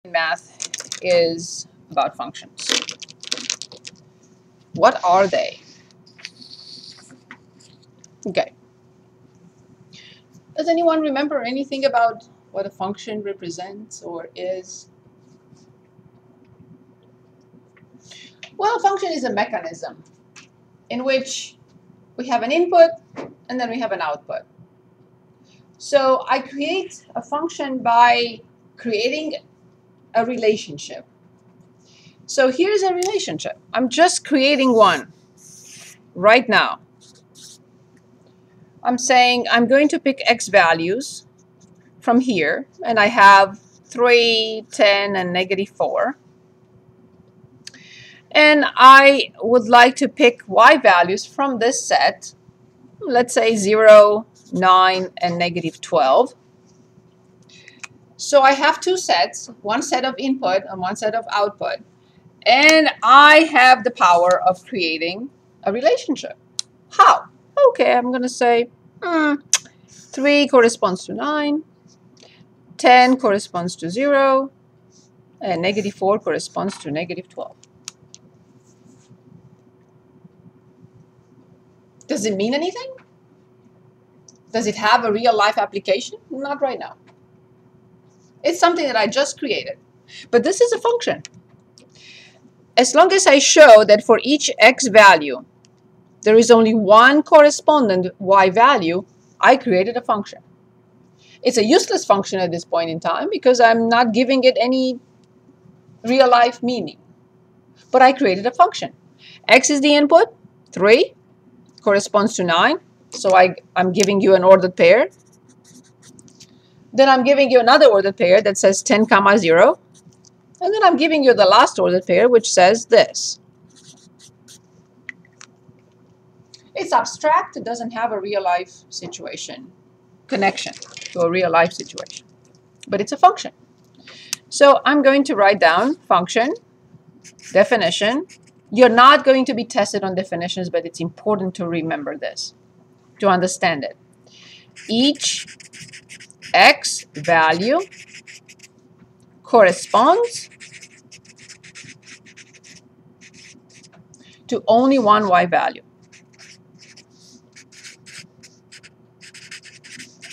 math is about functions. What are they? Okay. Does anyone remember anything about what a function represents or is? Well, a function is a mechanism in which we have an input and then we have an output. So I create a function by creating a relationship. So here's a relationship. I'm just creating one right now. I'm saying I'm going to pick x values from here, and I have 3, 10, and -4. And I would like to pick y values from this set, let's say 0, 9, and -12. So I have two sets, one set of input and one set of output. And I have the power of creating a relationship. How? Okay, I'm going to say 3 corresponds to 9, 10 corresponds to 0, and -4 corresponds to -12. Does it mean anything? Does it have a real-life application? Not right now. It's something that I just created. But this is a function. As long as I show that for each x value, there is only one correspondent y value, I created a function. It's a useless function at this point in time because I'm not giving it any real-life meaning. But I created a function. X is the input, 3 corresponds to 9. So I'm giving you an ordered pair. Then I'm giving you another ordered pair that says 10, 0. And then I'm giving you the last ordered pair, which says this. It's abstract. It doesn't have a real-life situation, connection to a real-life situation. But it's a function. So I'm going to write down function, definition. You're not going to be tested on definitions, but it's important to remember this, to understand it. Each x value corresponds to only one y value.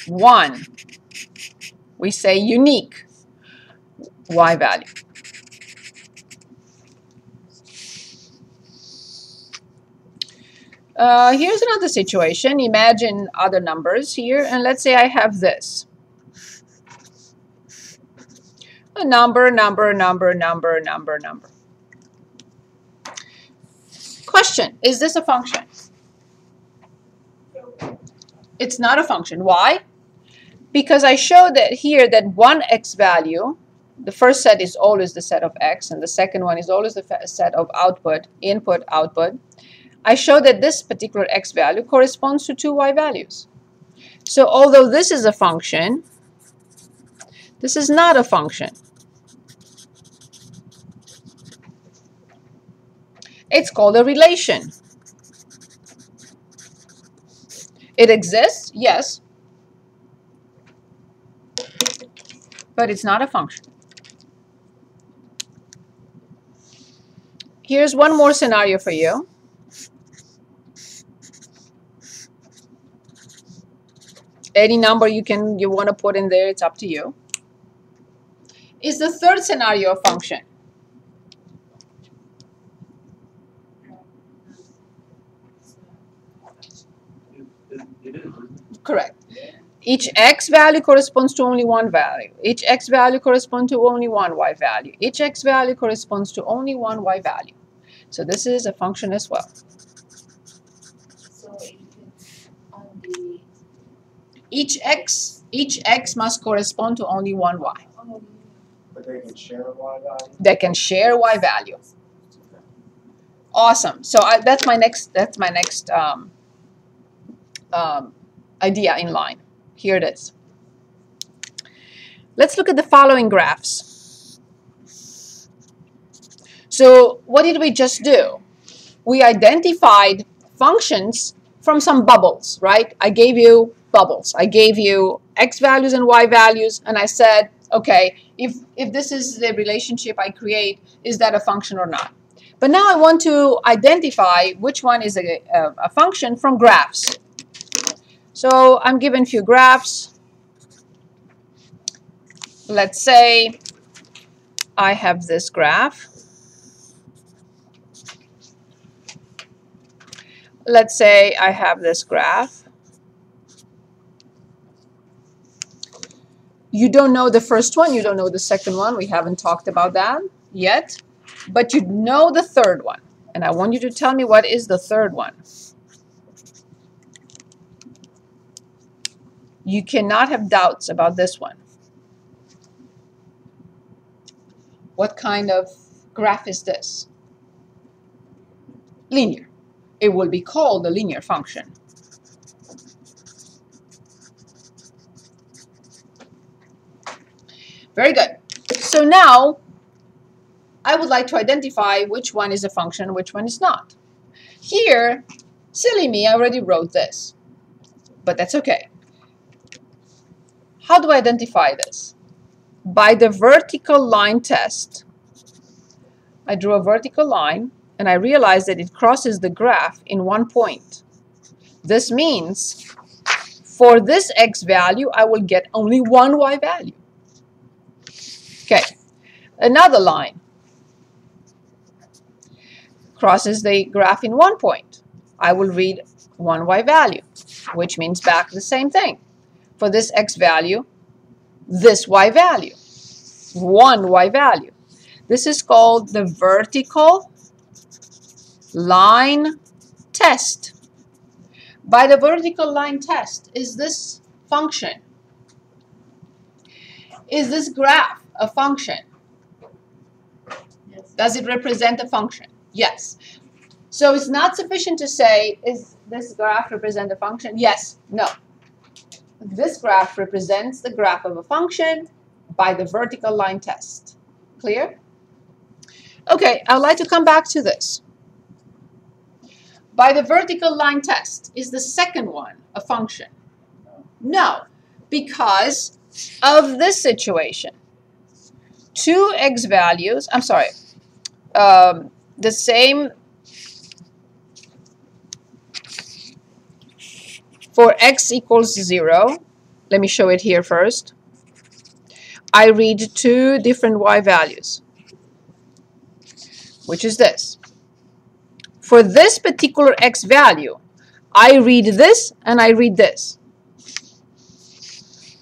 One, we say unique y value. Here's another situation. Imagine other numbers here, and let's say I have this. A number. Question, is this a function? It's not a function. Why? Because I showed that here that one x value, the first set is always the set of x, and the second one is always the set of output, input, output. I show that this particular x value corresponds to two y values. So although this is a function, this is not a function. It's called a relation. It exists, yes, but it's not a function. Here's one more scenario for you. Any number you want to put in there, it's up to you. Is the third scenario a function? Correct. Each x value corresponds to only one value. Each x value corresponds to only one y value. Each x value corresponds to only one y value. So this is a function as well. So on the Each x must correspond to only one y. But they can share a y value? They can share y value. Awesome. So that's my next idea in line. Here it is. Let's look at the following graphs. So what did we just do? We identified functions from some bubbles, right? I gave you bubbles. I gave you x values and y values, and I said, okay, if this is the relationship I create, is that a function or not? But now I want to identify which one is a function from graphs. So I'm given a few graphs. Let's say I have this graph. Let's say I have this graph. You don't know the first one, you don't know the second one. We haven't talked about that yet. But you know the third one. And I want you to tell me what is the third one. You cannot have doubts about this one. What kind of graph is this? Linear. It will be called a linear function. Very good. So now I would like to identify which one is a function and which one is not. Here, silly me, I already wrote this, but that's okay. How do I identify this? By the vertical line test. I drew a vertical line and I realized that it crosses the graph in one point. This means for this x value, I will get only one y value. Okay, another line crosses the graph in one point. I will read one y value, which means back the same thing. For this x value, this y value, one y value. This is called the vertical line test. By the vertical line test, is this function, is this graph a function? Yes. Does it represent a function? Yes. So it's not sufficient to say, is this graph represent a function? Yes. No. This graph represents the graph of a function by the vertical line test. Clear? Okay, I'd like to come back to this. By the vertical line test, is the second one a function? No, because of this situation. Two x values, I'm sorry, the same for x equals 0. Let me show it here first. I read two different y values, which is this. For this particular x value, I read this and I read this.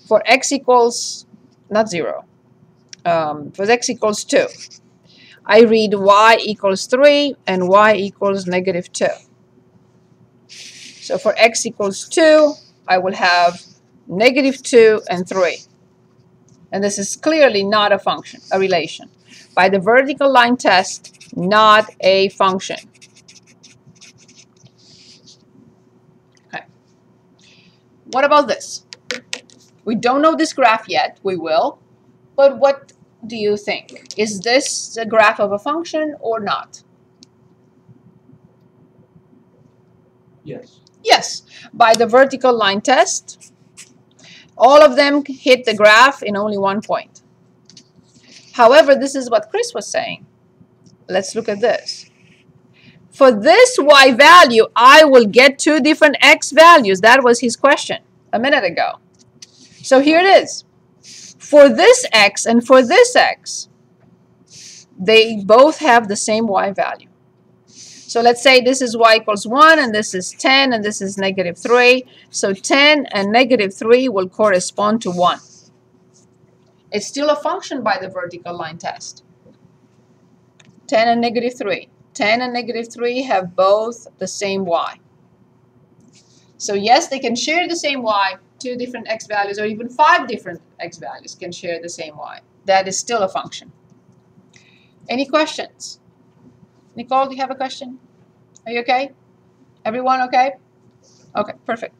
For x equals, not 0, for x equals 2, I read y equals 3 and y equals -2. So for x equals 2, I will have -2 and 3. And this is clearly not a function, a relation. By the vertical line test, not a function. Okay. What about this? We don't know this graph yet. We will. But what do you think? Is this the graph of a function or not? Yes. Yes. By the vertical line test, all of them hit the graph in only one point. However, this is what Chris was saying. Let's look at this. For this y value, I will get two different x values. That was his question a minute ago. So here it is. For this x and for this x, they both have the same y value. So let's say this is y equals 1 and this is 10 and this is -3. So 10 and -3 will correspond to 1. It's still a function by the vertical line test. 10 and -3. 10 and -3 have both the same y. So yes, they can share the same y. Two different x values or even 5 different x values can share the same y. That is still a function. Any questions? Nicole, do you have a question? Are you okay? Everyone okay? Okay, perfect.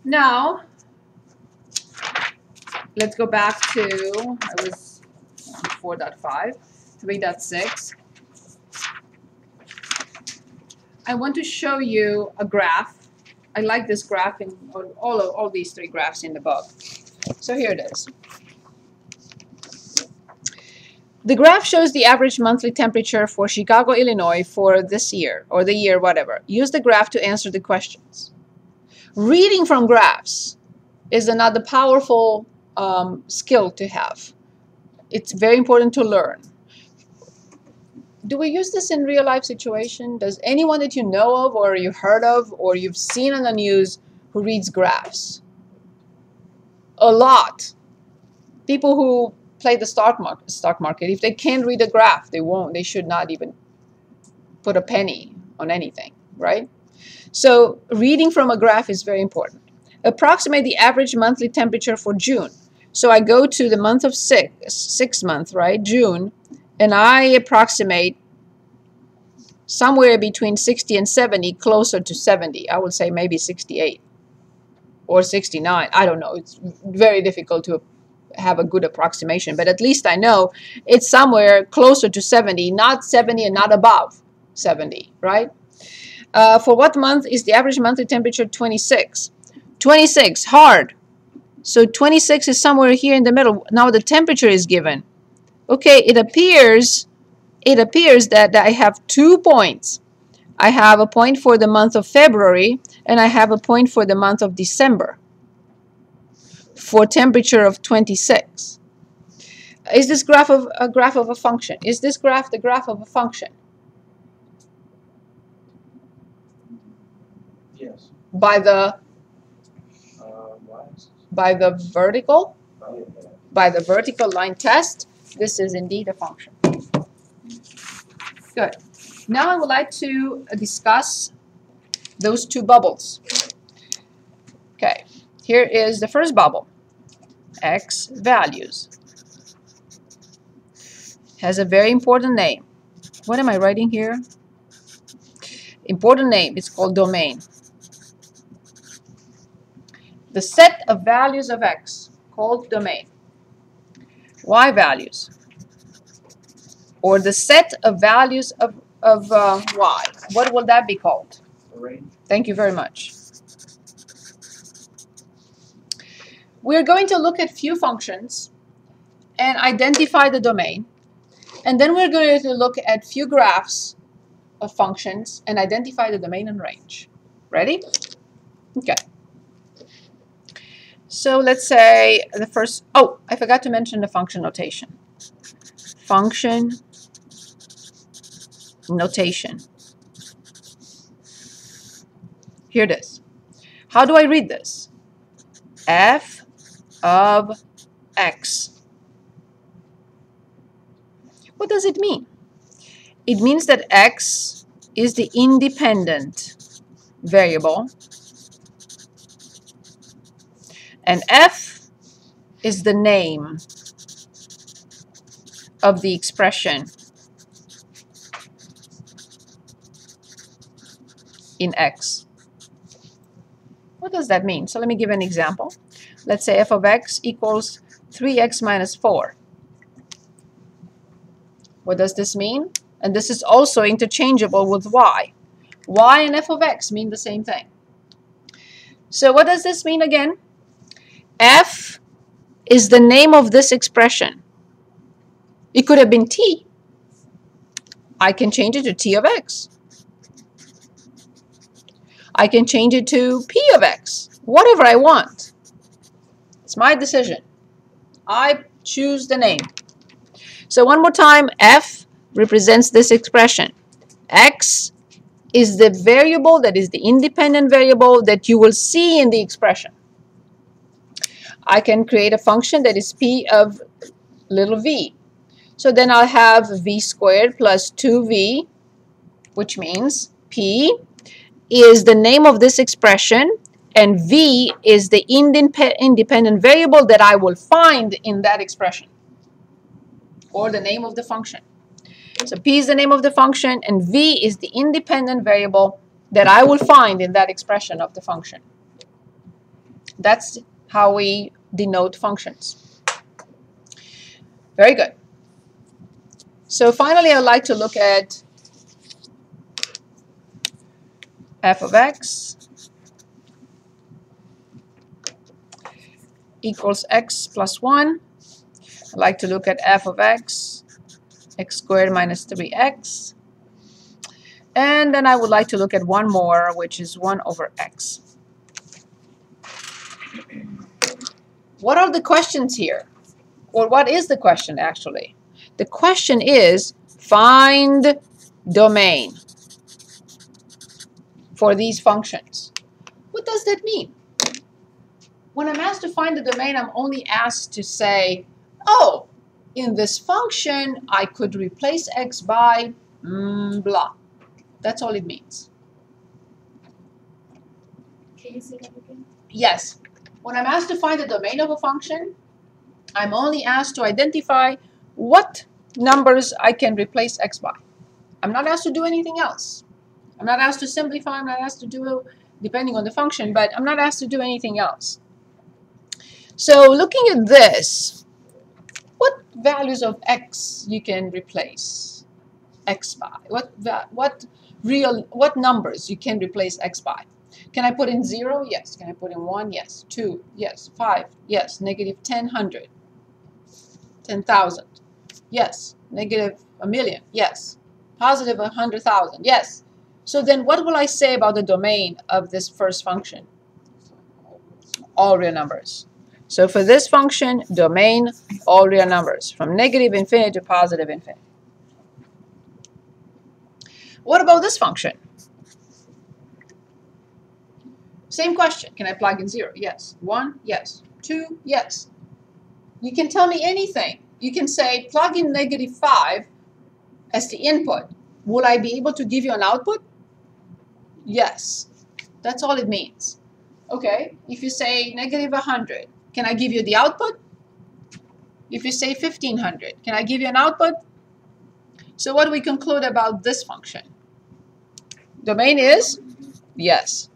Now, let's go back to, I was 4.5, 3.6. I want to show you a graph. I like this graph in all these three graphs in the book. So So here it is. The graph shows the average monthly temperature for Chicago, Illinois for this year, or the year, whatever. Use the graph to answer the questions. Reading from graphs is another powerful skill to have. It's very important to learn. Do we use this in real life situation? Does anyone that you know of, or you heard of, or you've seen on the news who reads graphs? A lot. People who play the stock market, if they can't read a graph, they should not even put a penny on anything, right? So reading from a graph is very important. Approximate the average monthly temperature for June. So I go to the month of sixth month, right, June, and I approximate somewhere between 60 and 70, closer to 70. I would say maybe 68 or 69. I don't know. It's very difficult to have a good approximation, but at least I know it's somewhere closer to 70, not 70 and not above 70, right? For what month is the average monthly temperature 26? 26, hard. So 26 is somewhere here in the middle. Now the temperature is given. Okay, it appears that I have 2 points. I have a point for the month of February, and I have a point for the month of December for temperature of 26. Is this graph of a function? Is this graph the graph of a function? Yes. By the vertical? By the vertical line test, this is indeed a function. Good. Now I would like to discuss those two bubbles. Okay, here is the first bubble. X values. Has a very important name. What am I writing here? Important name. It's called domain. The set of values of X, called domain. Y values. Or the set of values of Y. What will that be called? Array. Thank you very much. We're going to look at few functions and identify the domain. And then we're going to look at few graphs of functions and identify the domain and range. Ready? Okay. So let's say the first, oh, I forgot to mention the function notation. Function notation. Here it is. How do I read this? F of X. What does it mean? It means that X is the independent variable and F is the name of the expression in X. What does that mean? So let me give an example. Let's say f of X equals 3x minus 4. What does this mean? And this is also interchangeable with Y. Y and f of X mean the same thing. So what does this mean again? F is the name of this expression. It could have been T. I can change it to T of X. I can change it to P of X. Whatever I want. It's my decision. I choose the name. So one more time, F represents this expression. X is the variable that is the independent variable that you will see in the expression. I can create a function that is P of little v. So then I'll have v squared plus 2v, which means P is the name of this expression and v is the independent variable that I will find in that expression, or the name of the function. So P is the name of the function and v is the independent variable that I will find in that expression of the function. That's how we denote functions. Very good. So finally, I'd like to look at f of X. equals x plus 1. I'd like to look at f of x, x squared minus 3x. And then I would like to look at one more, which is 1 over x. What are the questions here? Or what is the question, actually? The question is, find domain for these functions. What does that mean? When I'm asked to find the domain, I'm only asked to say, oh, in this function, I could replace x by blah. That's all it means. Can you say that again? Yes. When I'm asked to find the domain of a function, I'm only asked to identify what numbers I can replace x by. I'm not asked to do anything else. I'm not asked to simplify. I'm not asked to do, depending on the function, but I'm not asked to do anything else. So looking at this, what values of x you can replace x by? What numbers you can replace x by? Can I put in 0? Yes. Can I put in 1? Yes. 2? Yes. 5? Yes. Negative 10, 100. 10,000? Yes. Negative 1,000,000? Yes. Positive 100,000? Yes. So then what will I say about the domain of this first function? All real numbers. So for this function, domain, all real numbers, from negative infinity to positive infinity. What about this function? Same question. Can I plug in 0? Yes. 1? Yes. 2? Yes. You can tell me anything. You can say plug in negative 5 as the input. Will I be able to give you an output? Yes. That's all it means. Okay. If you say negative 100, can I give you the output? If you say 1500, can I give you an output? So what do we conclude about this function? Domain is yes.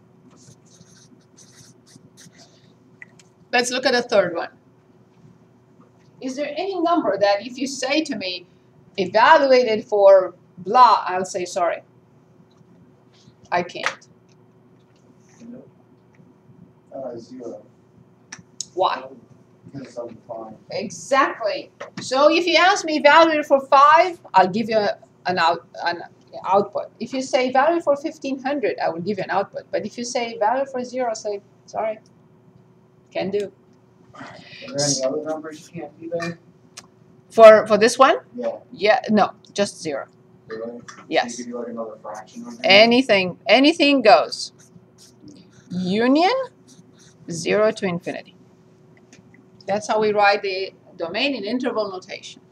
Let's look at the third one. Is there any number that if you say to me, evaluated for blah, I'll say sorry. I can't. 0. Why? Because it's undefined. Exactly. So if you ask me evaluated for 5, I'll give you an output. If you say evaluated for 1500, I will give you an output. But if you say evaluated for 0, I'll say sorry. Can do. Are there any other numbers you can't do there? For this one? Yeah. Yeah. No, just 0. Really? Yes. So you could do like another fraction on there? Anything goes. Union 0 to infinity. That's how we write the domain in interval notation.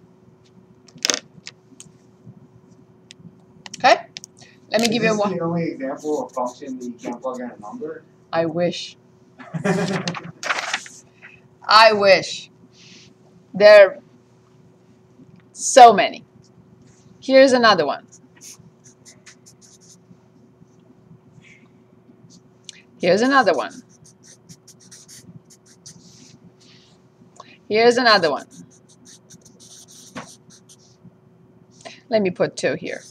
Okay? Let me give you Is this one. the only example of function that you can't plug in a number? I wish. I wish. There are so many. Here's another one. Here's another one. Here's another one. Let me put 2 here.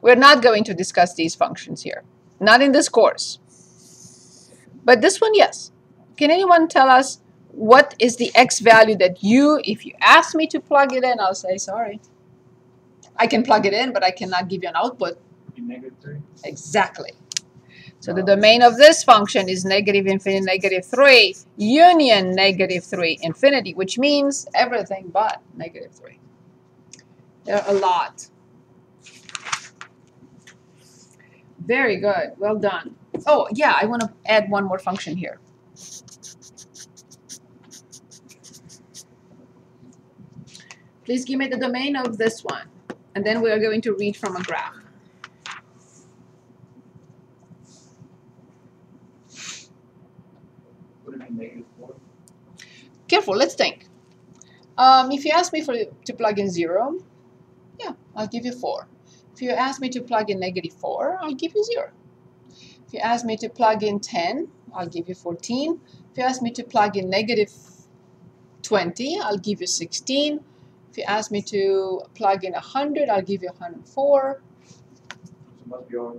We're not going to discuss these functions here. Not in this course. But this one, yes. Can anyone tell us what is the x value that if you ask me to plug it in, I'll say sorry. I can plug it in, but I cannot give you an output. Negative 3. Exactly. So the domain of this function is negative infinity, negative 3, union negative 3, infinity, which means everything but negative 3. There are a lot. Very good. Well done. Oh, yeah, I want to add one more function here. Please give me the domain of this one. And then we are going to read from a graph. Would it be negative 4? Careful, let's think. If you ask me to plug in 0, yeah, I'll give you 4. If you ask me to plug in negative 4, I'll give you 0. If you ask me to plug in 10, I'll give you 14. If you ask me to plug in negative 20, I'll give you 16. If you ask me to plug in 100, I'll give you 104. it must be all.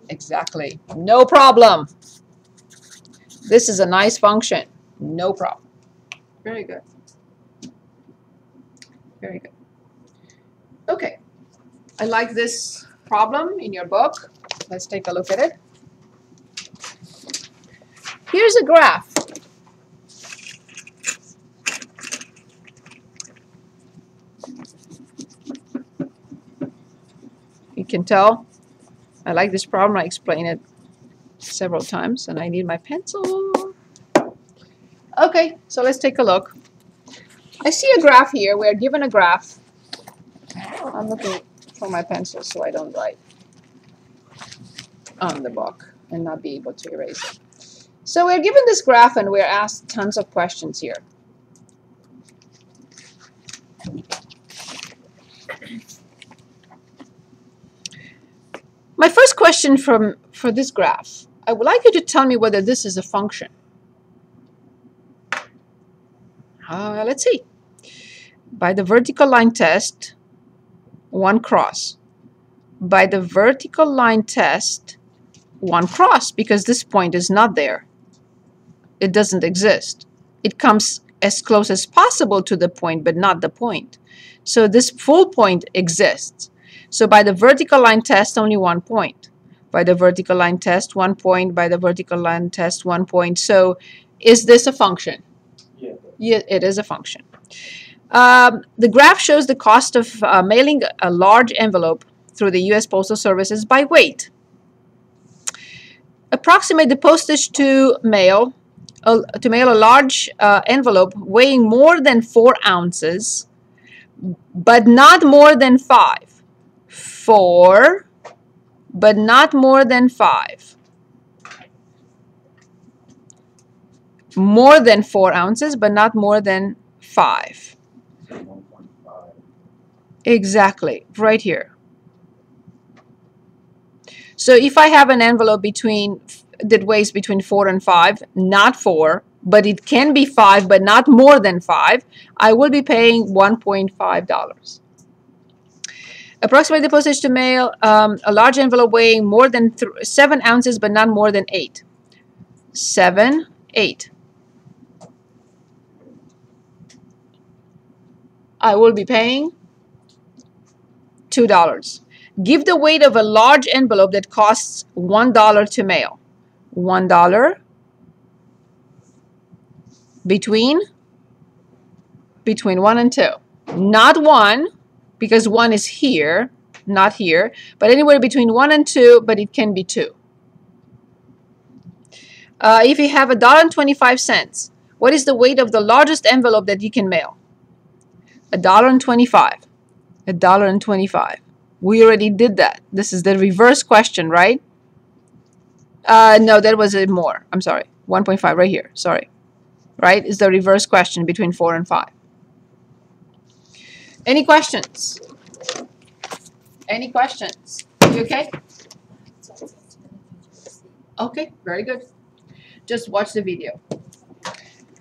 Exactly. No problem. This is a nice function. No problem. Very good. Very good. Okay. I like this problem in your book. Let's take a look at it. Here's a graph. You can tell I like this problem. I explain it several times and I need my pencil. Okay, so let's take a look. I see a graph here. We're given a graph. I'm looking for my pencil so I don't write on the book and not be able to erase it. So we're given this graph and we're asked tons of questions here. My first question for this graph, I would like you to tell me whether this is a function. Let's see. By the vertical line test, 1 cross. By the vertical line test, 1 cross, because this point is not there. It doesn't exist. It comes as close as possible to the point, but not the point. So this full point exists. So by the vertical line test, only 1 point. By the vertical line test, 1 point. By the vertical line test, 1 point. So is this a function? Yeah. Yeah, it is a function. The graph shows the cost of mailing a large envelope through the U.S. Postal Services by weight. Approximate the postage to mail a large envelope weighing more than 4 ounces, but not more than 5. 4, but not more than 5. More than 4 ounces, but not more than 5. So 1.5. Exactly, right here. So if I have an envelope that weighs between 4 and 5, not 4, but it can be 5, but not more than 5, I will be paying $1.5. Approximate the postage to mail a large envelope weighing more than 7 ounces, but not more than 8. 7, 8. I will be paying $2. Give the weight of a large envelope that costs $1 to mail. $1 between 1 and 2. Not 1, because 1 is here, not here, but anywhere between 1 and 2, but it can be 2. If you have $1.25, what is the weight of the largest envelope that you can mail? $1.25. $1.25. We already did that. This is the reverse question, right? No, that was more. I'm sorry. 1.5 right here. Sorry. Right? Is the reverse question between 4 and 5. Any questions? Any questions? You okay? Okay, very good. Just watch the video.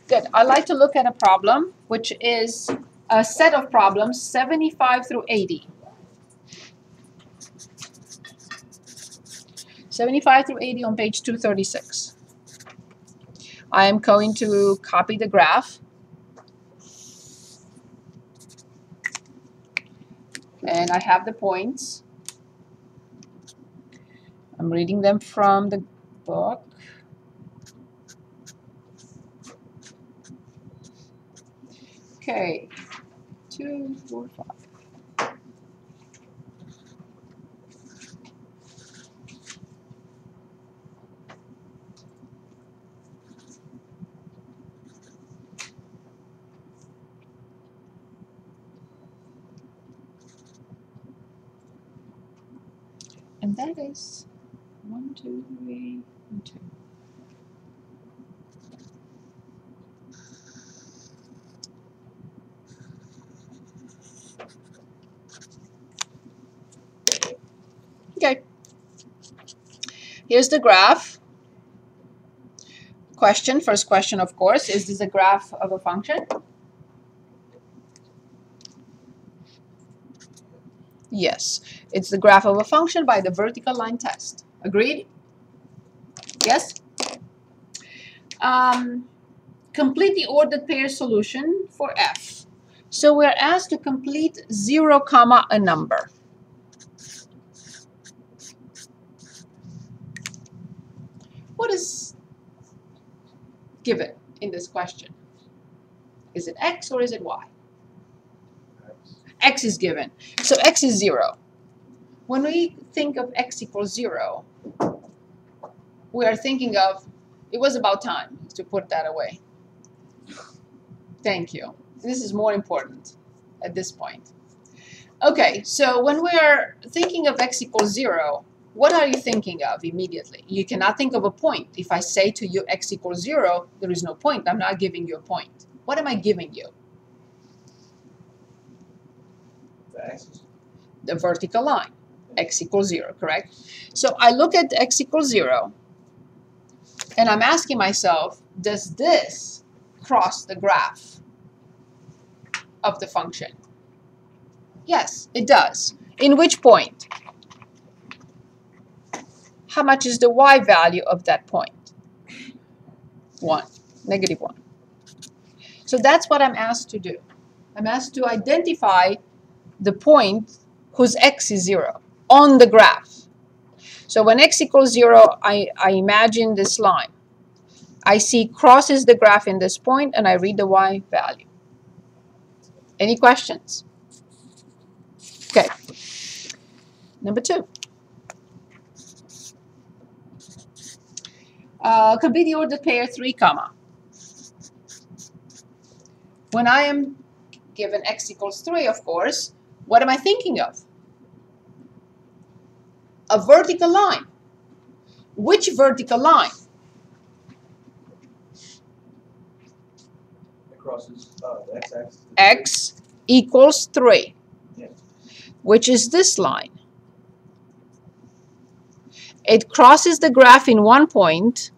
Good. I like to look at a problem, which is a set of problems 75 through 80. 75 through 80 on page 236. I am going to copy the graph. And I have the points. I'm reading them from the book. Okay, 2, 4, 5. And that is 1, 2, 3, and 2. Okay. Here's the graph. Question, first question, of course, is this a graph of a function? Yes, it's the graph of a function by the vertical line test. Agreed? Yes? Complete the ordered pair solution for f. So we're asked to complete 0, comma, a number. What is given in this question? Is it x or is it y? X is given. So x is 0. When we think of x equals 0, we are thinking of, it was about time to put that away. Thank you. This is more important at this point. Okay, so when we are thinking of x equals 0, what are you thinking of immediately? You cannot think of a point. If I say to you x equals 0, there is no point. I'm not giving you a point. What am I giving you? The axis. The vertical line. X equals 0, correct? So I look at x equals 0, and I'm asking myself, does this cross the graph of the function? Yes, it does. In which point? How much is the y value of that point? 1, negative 1. So that's what I'm asked to do. I'm asked to identify the point whose x is 0 on the graph. So when x equals 0, I imagine this line. I see crosses the graph in this point, and I read the y value. Any questions? Okay. Number 2. Complete the ordered pair 3, comma. When I am given x equals 3, of course, what am I thinking of? A vertical line. Which vertical line? It crosses the x-axis. X equals 3, Yes. which is this line. It crosses the graph in one point,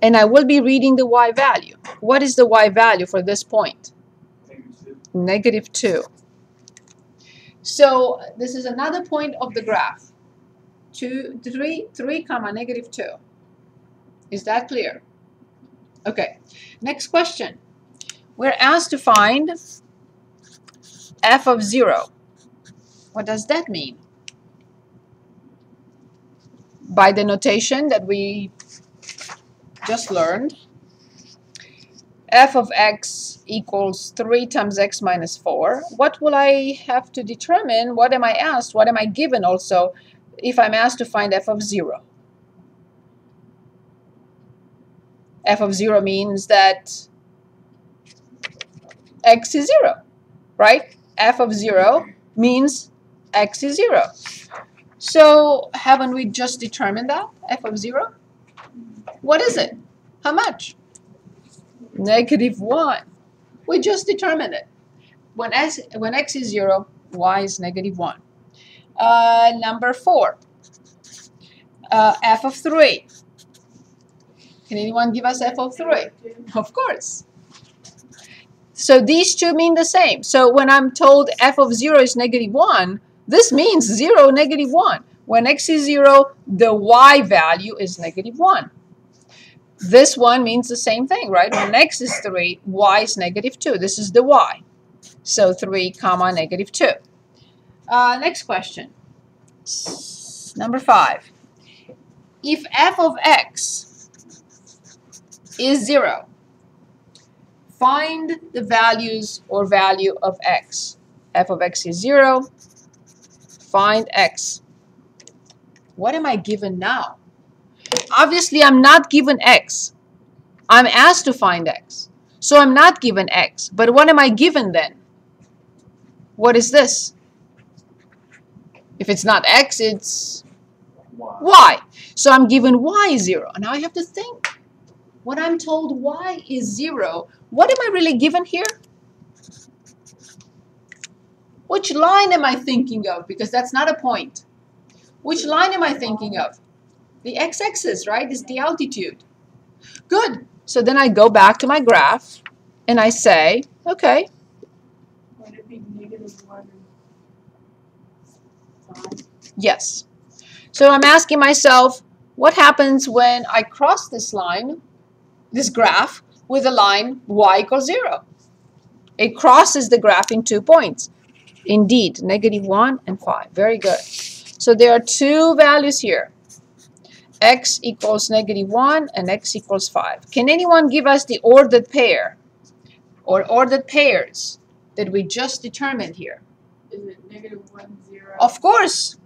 and I will be reading the y value. What is the y value for this point? Negative 2. -2. So this is another point of the graph. 3, comma, -2. Is that clear? Okay. Next question. We're asked to find f of 0. What does that mean? By the notation that we just learned, f of x equals 3 times x minus 4. What will I have to determine? What am I asked? What am I given also if I'm asked to find f of 0? F of 0 means that x is 0, right? F of 0 means x is 0. So haven't we just determined that? F of 0? What is it? How much? -1. We just determined it. When x is 0, y is -1. Number 4. F of 3. Can anyone give us f of 3? Of course. So these two mean the same. So when I'm told f of 0 is -1, this means 0, -1. When x is 0, the y value is -1. This one means the same thing, right? When x is 3, y is -2. This is the y. So 3, comma, -2. Next question. Number 5. If f of x is 0, find the values or value of x. F of x is 0. Find x. What am I given now? Obviously, I'm not given x. I'm asked to find x. So I'm not given x. But what am I given then? What is this? If it's not x, it's y. So I'm given y is 0. And now I have to think. When I'm told y is 0, what am I really given here? Which line am I thinking of? Because that's not a point. Which line am I thinking of? The x-axis, right? Is the altitude. Good. So then I go back to my graph and I say, okay, Would it be -1? line? Yes. So I'm asking myself, what happens when I cross this line, this graph, with a line y equals 0? It crosses the graph in 2 points. Indeed, -1 and 5. Very good. So there are two values here. X equals -1 and x equals 5. Can anyone give us the ordered pair or ordered pairs that we just determined here? Is it -1, 0? Of course.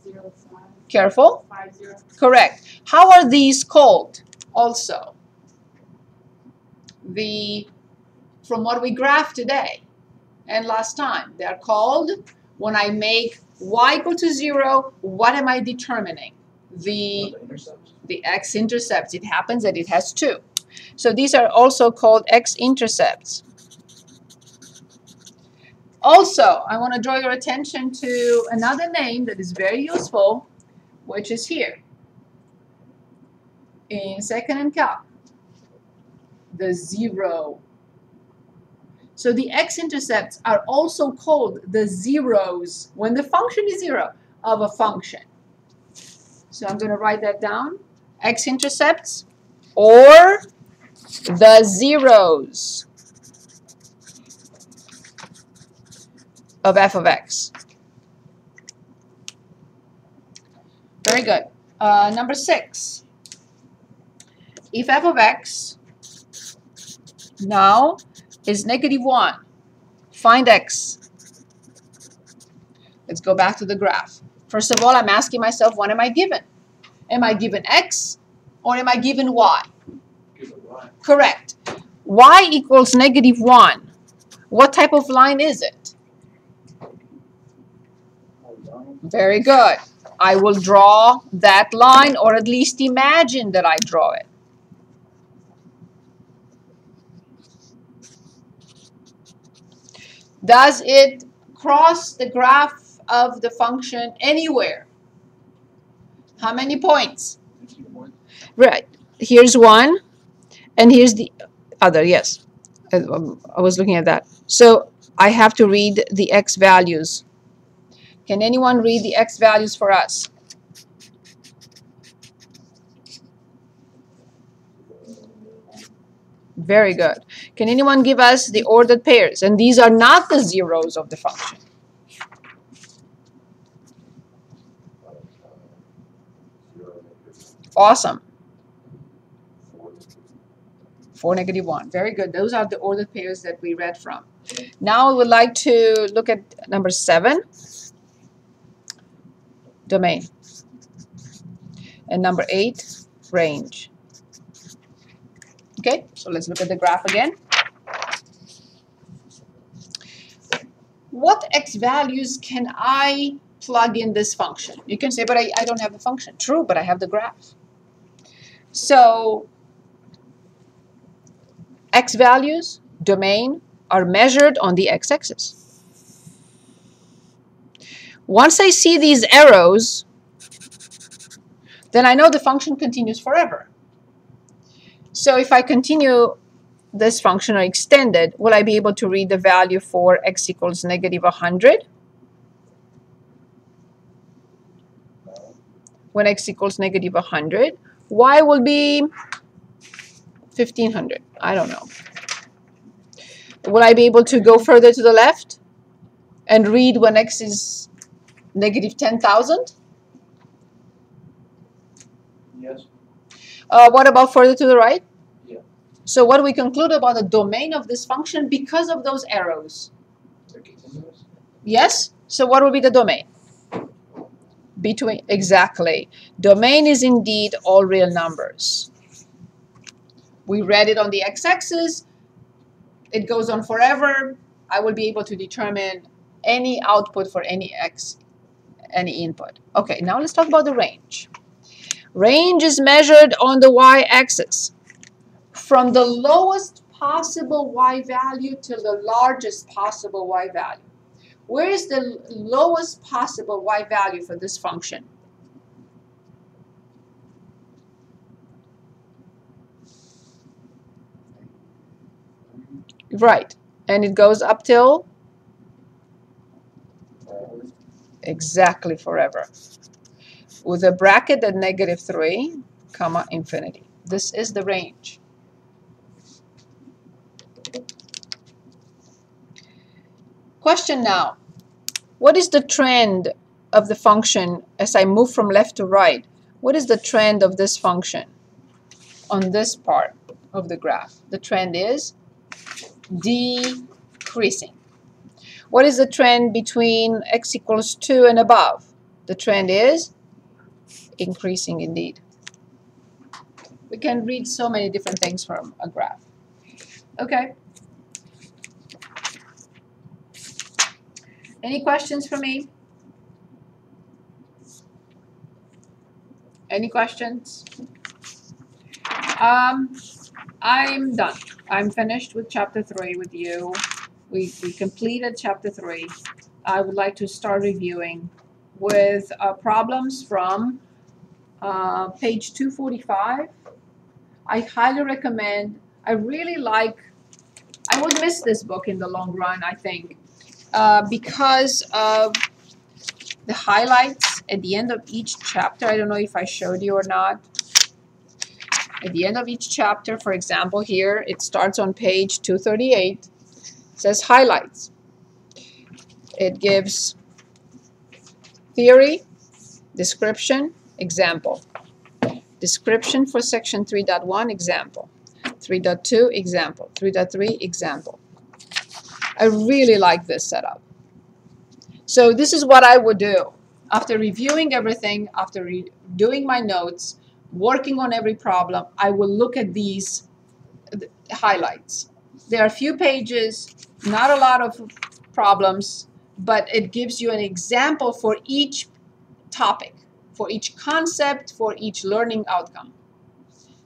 0, 5. Careful. 5, 0. Correct. How are these called also? From what we graphed today and last time, they're called, when I make y equal to 0, what am I determining? The intercepts. The x-intercepts. It happens that it has 2. So these are also called x-intercepts. Also, I want to draw your attention to another name that is very useful, which is here in second and calc, the 0. So the x-intercepts are also called the zeros when the function is 0 of a function. So I'm going to write that down. X-intercepts or the zeros of f of x. Very good. Number 6. If f of x now is -1, find x. Let's go back to the graph. First of all, I'm asking myself, what am I given? Am I given x or am I given y? Give it y. Correct. Y equals -1. What type of line is it? Very good. I will draw that line, or at least imagine that I draw it. Does it cross the graph of the function anywhere? How many points? 15 points. Right. Here's one, and here's the other. Yes. I was looking at that. So I have to read the x values. Can anyone read the x values for us? Very good. Can anyone give us the ordered pairs? And these are not the zeros of the function. Awesome. 4, -1. Very good. Those are the ordered pairs that we read from. Now we would like to look at number 7, domain. And number 8, range. Okay, so let's look at the graph again. What x values can I plug in this function? You can say, but I don't have the function. True, but I have the graph. So x values, domain, are measured on the x-axis. Once I see these arrows, then I know the function continues forever. So if I continue this function or extend it, will I be able to read the value for x equals -100? When x equals -100, y will be 1500. I don't know. Will I be able to go further to the left and read when x is -10,000? Yes. What about further to the right? Yeah. So what do we conclude about the domain of this function because of those arrows? They're continuous. Yes? So what will be the domain? Between, exactly. Domain is indeed all real numbers. We read it on the x-axis. It goes on forever. I will be able to determine any output for any x, any input. Okay, now let's talk about the range. Range is measured on the y-axis from the lowest possible y value to the largest possible y value. Where is the lowest possible y value for this function? Right, and it goes up till exactly forever, with a bracket at -3, comma, infinity. This is the range. Question now. What is the trend of the function as I move from left to right? What is the trend of this function on this part of the graph? The trend is decreasing. What is the trend between x equals 2 and above? The trend is increasing indeed. We can read so many different things from a graph. Okay. Any questions for me? Any questions? I'm done. I'm finished with chapter 3 with you. We completed chapter 3. I would like to start reviewing with problems from page 245. I highly recommend. I really like. I would miss this book in the long run, I think, because of the highlights at the end of each chapter. I don't know if I showed you or not. At the end of each chapter, for example, here, it starts on page 238. It says highlights. It gives theory, description, example. Description for section 3.1, example. 3.2, example. 3.3, example. I really like this setup. So this is what I would do. After reviewing everything, after doing my notes, working on every problem, I will look at these highlights. There are a few pages, not a lot of problems, but it gives you an example for each topic, for each concept, for each learning outcome.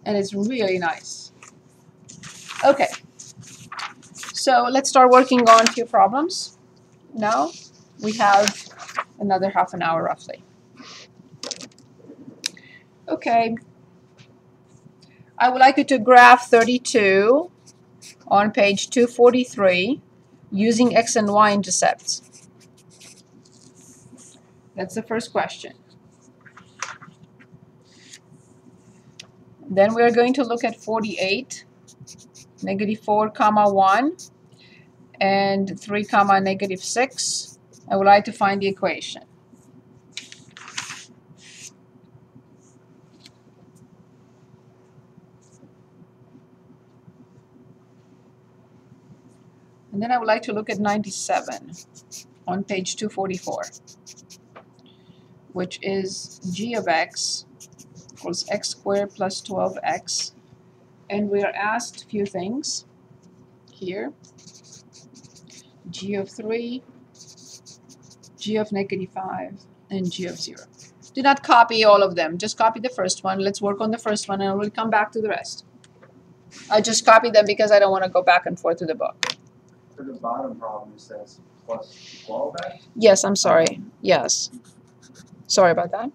And it's really nice. Okay, so let's start working on a few problems. Now we have another half an hour roughly. Okay, I would like you to graph 32 on page 243 using x and y intercepts. That's the first question. Then we're going to look at 48, -4, comma 1, and 3, comma -6. I would like to find the equation. And then I would like to look at 97 on page 244, which is g of x equals x squared plus 12x. And we are asked a few things here. G of 3, g of -5, and g of 0. Do not copy all of them. Just copy the first one. Let's work on the first one, and we'll come back to the rest. I just copied them because I don't want to go back and forth to the book. For the bottom problem, it says plus 12x. Yes, I'm sorry. Yes. Sorry about that.